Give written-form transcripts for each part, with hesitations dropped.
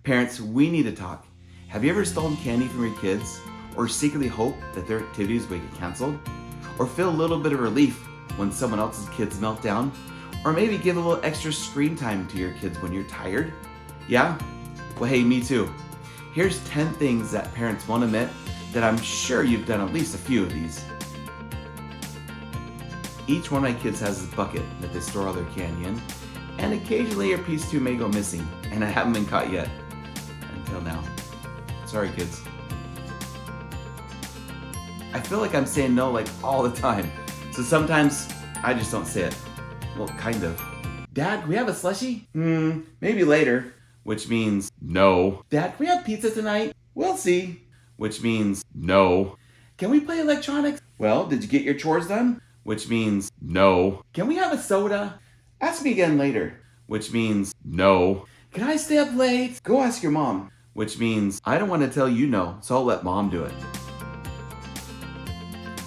Parents, we need to talk. Have you ever stolen candy from your kids? Or secretly hope that their activities will get canceled? Or feel a little bit of relief when someone else's kids melt down? Or maybe give a little extra screen time to your kids when you're tired? Yeah? Well, hey, me too. Here's 10 things that parents won't admit that I'm sure you've done at least a few of these. Each one of my kids has this bucket that they store all their candy in, and occasionally a piece or two may go missing, and I haven't been caught yet. Until now. Sorry, kids. I feel like I'm saying no like all the time, so sometimes I just don't say it. Well, kind of. Dad, can we have a slushie? Maybe later. Which means no. Dad, can we have pizza tonight? We'll see. Which means no. Can we play electronics? Well, did you get your chores done? Which means no. Can we have a soda? Ask me again later. Which means no. Can I stay up late? Go ask your mom. Which means I don't want to tell you no, so I'll let mom do it.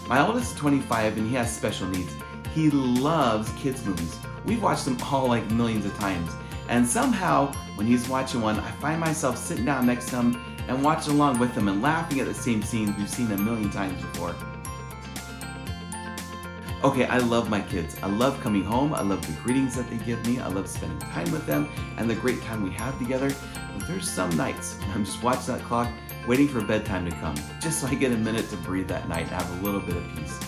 My oldest is 25 and he has special needs. He loves kids movies. We've watched them all like millions of times. And somehow, when he's watching one, I find myself sitting down next to him and watching along with him and laughing at the same scenes we've seen a million times before. Okay, I love my kids. I love coming home. I love the greetings that they give me. I love spending time with them and the great time we have together. But there's some nights when I'm just watching that clock, waiting for bedtime to come, just so I get a minute to breathe that night and have a little bit of peace.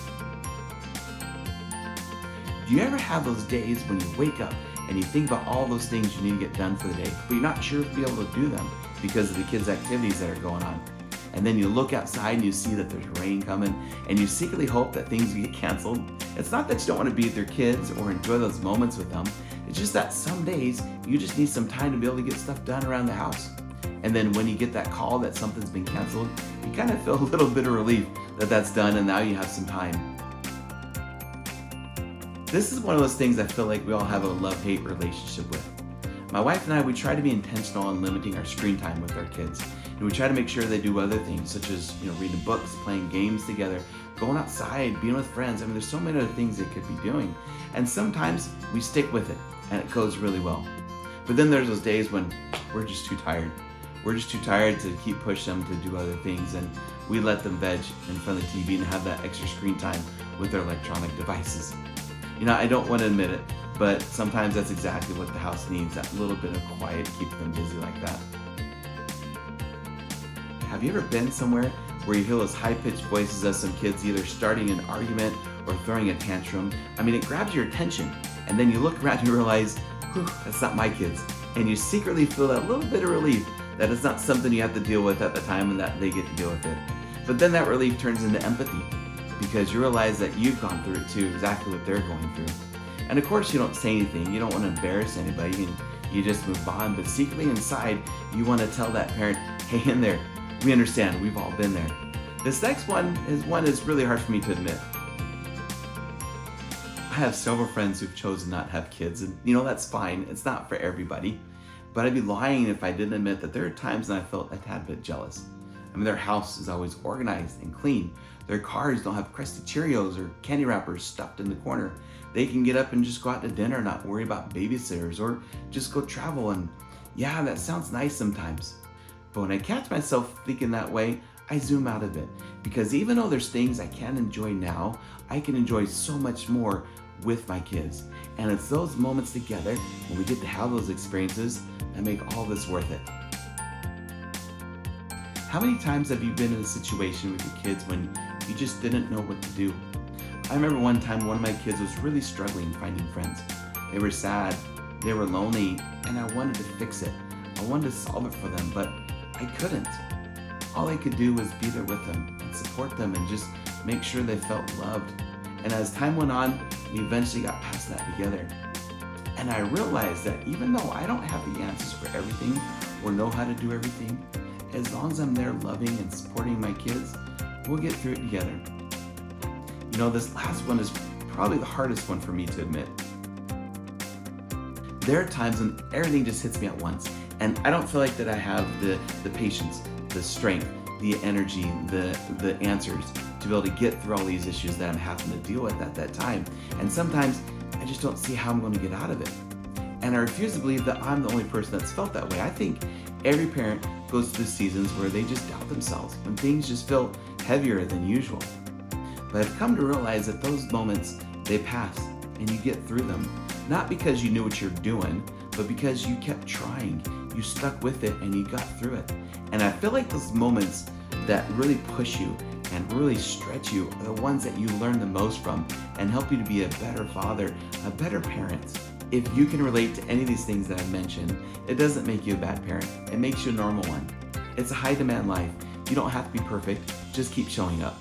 Do you ever have those days when you wake up and you think about all those things you need to get done for the day, but you're not sure if you'll be able to do them because of the kids' activities that are going on? And then you look outside and you see that there's rain coming and you secretly hope that things will get canceled. It's not that you don't want to be with your kids or enjoy those moments with them. It's just that some days you just need some time to be able to get stuff done around the house. And then when you get that call that something's been canceled, you kind of feel a little bit of relief that that's done and now you have some time. This is one of those things I feel like we all have a love-hate relationship with. My wife and I, we try to be intentional on limiting our screen time with our kids. And we try to make sure they do other things, such as reading books, playing games together, going outside, being with friends. I mean, there's so many other things they could be doing. And sometimes we stick with it, and it goes really well. But then there's those days when we're just too tired. We're just too tired to keep pushing them to do other things, and we let them veg in front of the TV and have that extra screen time with their electronic devices. I don't want to admit it, but sometimes that's exactly what the house needs, that little bit of quiet to keep them busy like that. Have you ever been somewhere where you hear those high-pitched voices of some kids either starting an argument or throwing a tantrum? I mean, it grabs your attention, and then you look around and you realize, whew, that's not my kids. And you secretly feel that little bit of relief that it's not something you have to deal with at the time and that they get to deal with it. But then that relief turns into empathy because you realize that you've gone through it too, exactly what they're going through. And of course you don't say anything, you don't want to embarrass anybody, and you just move on, but secretly inside you want to tell that parent, hey, in there, we understand, we've all been there. This next one is really hard for me to admit. I have several friends who've chosen not to have kids, and that's fine, it's not for everybody. But I'd be lying if I didn't admit that there are times when I felt a tad bit jealous. I mean, their house is always organized and clean. Their cars don't have crusty Cheerios or candy wrappers stuffed in the corner. They can get up and just go out to dinner, not worry about babysitters, or just go travel. And yeah, that sounds nice sometimes. But when I catch myself thinking that way, I zoom out a bit. Because even though there's things I can't enjoy now, I can enjoy so much more with my kids. And it's those moments together when we get to have those experiences that make all this worth it. How many times have you been in a situation with your kids when you just didn't know what to do? I remember one time one of my kids was really struggling finding friends. They were sad, they were lonely, and I wanted to fix it. I wanted to solve it for them, but I couldn't. All I could do was be there with them and support them and just make sure they felt loved. And as time went on, we eventually got past that together. And I realized that even though I don't have the answers for everything or know how to do everything, as long as I'm there loving and supporting my kids, we'll get through it together. This last one is probably the hardest one for me to admit. There are times when everything just hits me at once, and I don't feel like that I have the patience, the strength, the energy, the answers to be able to get through all these issues that I'm having to deal with at that time. And sometimes I just don't see how I'm going to get out of it. And I refuse to believe that I'm the only person that's felt that way. I think Every parent goes through seasons where they just doubt themselves, when things just feel heavier than usual. But I've come to realize that those moments, they pass and you get through them. Not because you knew what you're doing, but because you kept trying. You stuck with it and you got through it. And I feel like those moments that really push you and really stretch you are the ones that you learn the most from and help you to be a better father, a better parent. If you can relate to any of these things that I've mentioned, it doesn't make you a bad parent. It makes you a normal one. It's a high demand life. You don't have to be perfect. Just keep showing up.